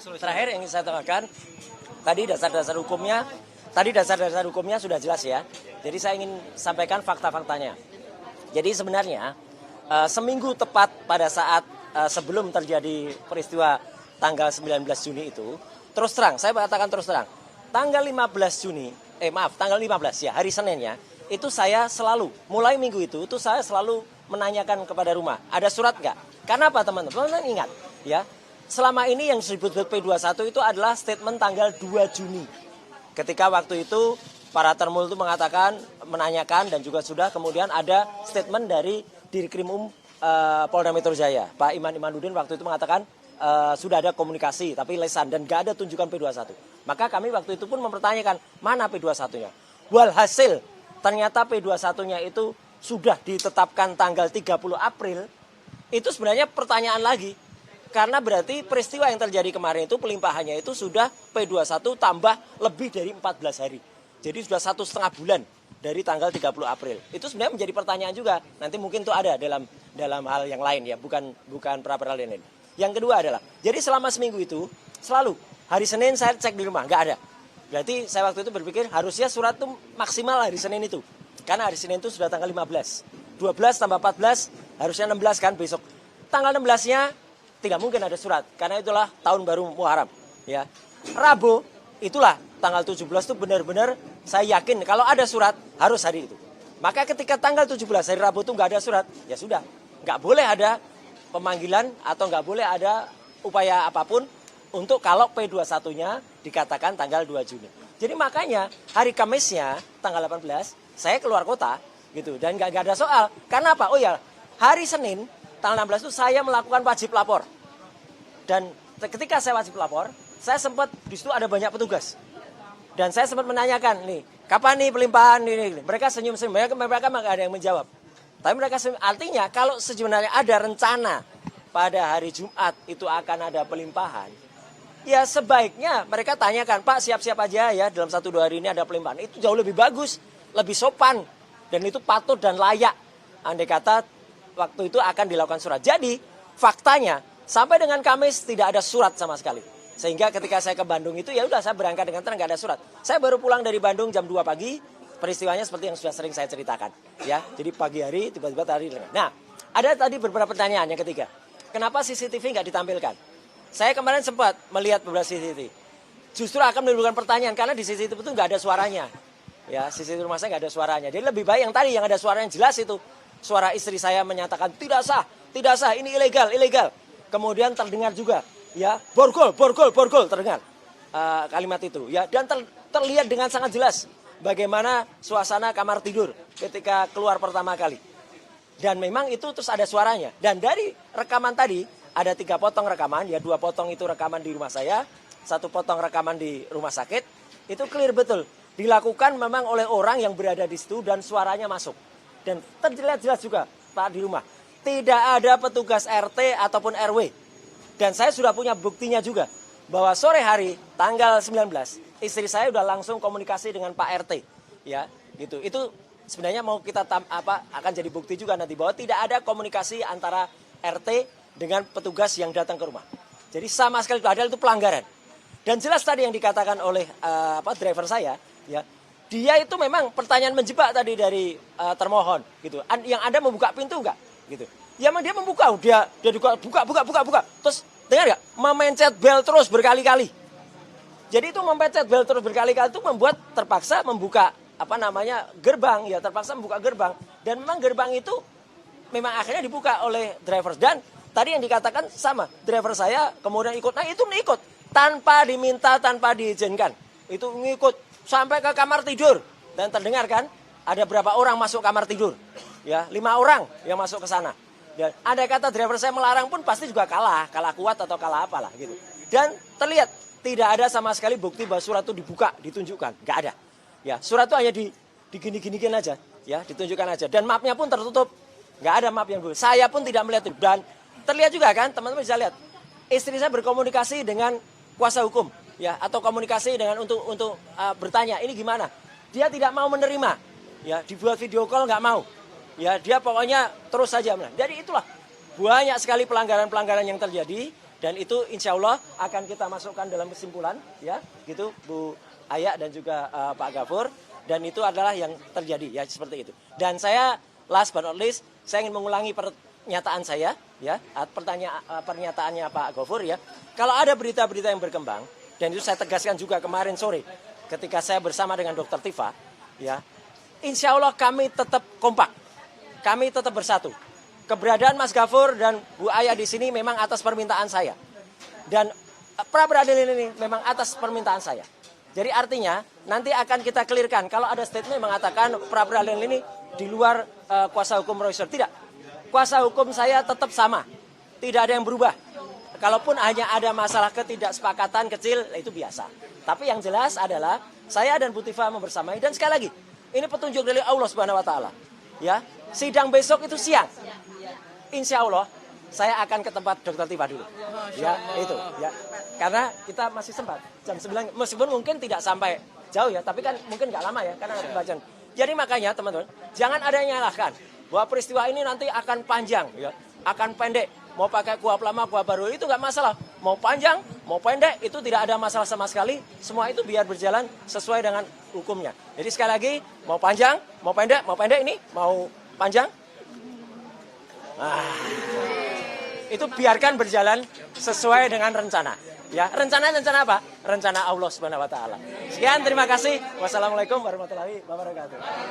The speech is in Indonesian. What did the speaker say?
Terakhir yang ingin saya tekankan, tadi dasar-dasar hukumnya sudah jelas ya. Jadi saya ingin sampaikan fakta-faktanya. Jadi sebenarnya seminggu tepat pada saat sebelum terjadi peristiwa tanggal 19 Juni itu, terus terang, saya katakan terus terang, tanggal 15 Juni, tanggal 15 ya, hari Seninnya, itu saya selalu, mulai minggu itu saya selalu menanyakan kepada rumah, ada surat nggak? Karena apa teman-teman? Teman-teman ingat ya, selama ini yang disebut P21 itu adalah statement tanggal 2 Juni. Ketika waktu itu para termul itu mengatakan, menanyakan dan juga sudah kemudian ada statement dari Dirkrimum Polda Metro Jaya. Pak Imanuddin waktu itu mengatakan sudah ada komunikasi tapi lesan dan gak ada tunjukan P21. Maka kami waktu itu pun mempertanyakan mana P21-nya. Walhasil ternyata P21-nya itu sudah ditetapkan tanggal 30 April. Itu sebenarnya pertanyaan lagi. Karena berarti peristiwa yang terjadi kemarin itu pelimpahannya itu sudah P21 tambah lebih dari 14 hari. Jadi sudah 1,5 bulan dari tanggal 30 April. Itu sebenarnya menjadi pertanyaan juga. Nanti mungkin itu ada dalam hal yang lain ya, bukan pra-peradilan ini. Yang kedua adalah, jadi selama seminggu itu selalu hari Senin saya cek di rumah, nggak ada. Berarti saya waktu itu berpikir harusnya surat itu maksimal hari Senin itu. Karena hari Senin itu sudah tanggal 15. 12 tambah 14 harusnya 16 kan besok. Tanggal 16-nya tidak mungkin ada surat karena itulah tahun baru Muharram ya. Rabu itulah tanggal 17 itu benar-benar saya yakin kalau ada surat harus hari itu. Maka ketika tanggal 17 hari Rabu itu nggak ada surat, ya sudah, nggak boleh ada pemanggilan atau nggak boleh ada upaya apapun untuk kalau P21-nya dikatakan tanggal 2 Juni. Jadi makanya hari Kamisnya tanggal 18 saya keluar kota gitu dan nggak ada soal. Karena apa? Oh ya, hari Senin tanggal 16 itu saya melakukan wajib lapor. Dan ketika saya wajib lapor, saya sempat di situ ada banyak petugas. Dan saya sempat menanyakan, nih, kapan nih pelimpahan ini? Mereka senyum-senyum, mereka nggak ada yang menjawab. Tapi mereka senyum, artinya kalau sebenarnya ada rencana pada hari Jumat itu akan ada pelimpahan, ya sebaiknya mereka tanyakan, Pak siap-siap aja ya dalam 1-2 hari ini ada pelimpahan. Itu jauh lebih bagus, lebih sopan, dan itu patut dan layak. Andai kata waktu itu akan dilakukan surat. Jadi faktanya sampai dengan Kamis tidak ada surat sama sekali. Sehingga ketika saya ke Bandung itu ya udah saya berangkat dengan tenang, nggak ada surat. Saya baru pulang dari Bandung jam 2 pagi. Peristiwanya seperti yang sudah sering saya ceritakan. Ya, jadi pagi hari tiba-tiba tadi. Nah, ada tadi beberapa pertanyaan yang ketiga. Kenapa CCTV nggak ditampilkan? Saya kemarin sempat melihat beberapa CCTV. Justru akan menimbulkan pertanyaan karena di CCTV itu nggak ada suaranya. Ya, CCTV rumah saya nggak ada suaranya. Jadi lebih baik yang tadi yang ada suara yang jelas itu. Suara istri saya menyatakan tidak sah, ini ilegal. Kemudian terdengar juga, ya, borgol, terdengar kalimat itu, ya, dan terlihat dengan sangat jelas bagaimana suasana kamar tidur ketika keluar pertama kali. Dan memang itu terus ada suaranya. Dan dari rekaman tadi ada 3 potong rekaman, ya 2 potong itu rekaman di rumah saya, 1 potong rekaman di rumah sakit, itu clear betul. Dilakukan memang oleh orang yang berada di situ dan suaranya masuk. Dan terlihat jelas juga Pak di rumah. Tidak ada petugas RT ataupun RW. Dan saya sudah punya buktinya juga. Bahwa sore hari tanggal 19 istri saya sudah langsung komunikasi dengan Pak RT. Ya, gitu. Itu sebenarnya mau kita akan jadi bukti juga nanti. Bahwa tidak ada komunikasi antara RT dengan petugas yang datang ke rumah. Jadi sama sekali itu pelanggaran. Dan jelas tadi yang dikatakan oleh driver saya. Ya, dia itu memang pertanyaan menjebak tadi dari termohon gitu. Yang Anda membuka pintu enggak? Gitu. Ya memang dia membuka, dia buka. Terus dengar enggak? Memencet bel terus berkali-kali. Jadi itu memencet bel terus berkali-kali itu membuat terpaksa membuka gerbang, ya terpaksa membuka gerbang. Dan memang gerbang itu memang akhirnya dibuka oleh driver. Dan tadi yang dikatakan sama, driver saya kemudian ikut. Nah itu ikut tanpa diminta, tanpa diizinkan. Itu ngikut sampai ke kamar tidur. Dan terdengar kan ada berapa orang masuk kamar tidur. Ya, 5 orang yang masuk ke sana. Dan andai kata driver saya melarang pun pasti juga kalah kuat atau kalah apalah gitu. Dan terlihat tidak ada sama sekali bukti bahwa surat itu dibuka, ditunjukkan, nggak ada. Ya, surat itu hanya digini-ginikan aja, ya, ditunjukkan aja. Dan mapnya pun tertutup, nggak ada map yang bagus. Saya pun tidak melihat itu. Dan terlihat juga kan, teman-teman bisa lihat, istri saya berkomunikasi dengan kuasa hukum, ya, atau komunikasi dengan untuk bertanya, ini gimana? Dia tidak mau menerima, ya, dibuat video call nggak mau. Ya, dia pokoknya terus saja. Jadi itulah banyak sekali pelanggaran-pelanggaran yang terjadi Dan itu insya Allah akan kita masukkan dalam kesimpulan, ya, gitu Bu Aya dan juga Pak Gafur. Dan itu adalah yang terjadi, ya, seperti itu. Dan saya last but not least, saya ingin mengulangi pernyataan saya, ya, pernyataannya Pak Gafur, ya. Kalau ada berita-berita yang berkembang, dan itu saya tegaskan juga kemarin sore, ketika saya bersama dengan Dr. Tifa, ya, insya Allah kami tetap kompak, kami tetap bersatu. Keberadaan Mas Gafur dan Bu Aya di sini memang atas permintaan saya. Dan pra peradilan ini memang atas permintaan saya. Jadi artinya nanti akan kita clearkan kalau ada statement mengatakan pra peradilan ini di luar kuasa hukum Roy Suryo. Tidak. Kuasa hukum saya tetap sama. Tidak ada yang berubah. Kalaupun hanya ada masalah ketidaksepakatan kecil, itu biasa. Tapi yang jelas adalah saya dan Bu Tifa membersamai. Dan sekali lagi, ini petunjuk dari Allah Subhanahu Wa Taala. Ya, sidang besok itu siang. Insya Allah saya akan ke tempat Dokter Tifa dulu. Ya, itu. Ya, karena kita masih sempat jam 9. Meskipun mungkin tidak sampai jauh ya, tapi kan mungkin nggak lama ya, karena ada pembacaan. Jadi makanya teman-teman, jangan ada yang nyalahkan bahwa peristiwa ini nanti akan panjang, ya, akan pendek. Mau pakai kuhap lama, kuhap baru itu nggak masalah. Mau panjang, mau pendek, itu tidak ada masalah sama sekali. Semua itu biar berjalan sesuai dengan hukumnya. Jadi sekali lagi, mau panjang, mau pendek ini, mau panjang. Itu biarkan berjalan sesuai dengan rencana. Ya, rencana apa? Rencana Allah Subhanahu Wa Taala. Sekian, terima kasih. Wassalamualaikum warahmatullahi wabarakatuh.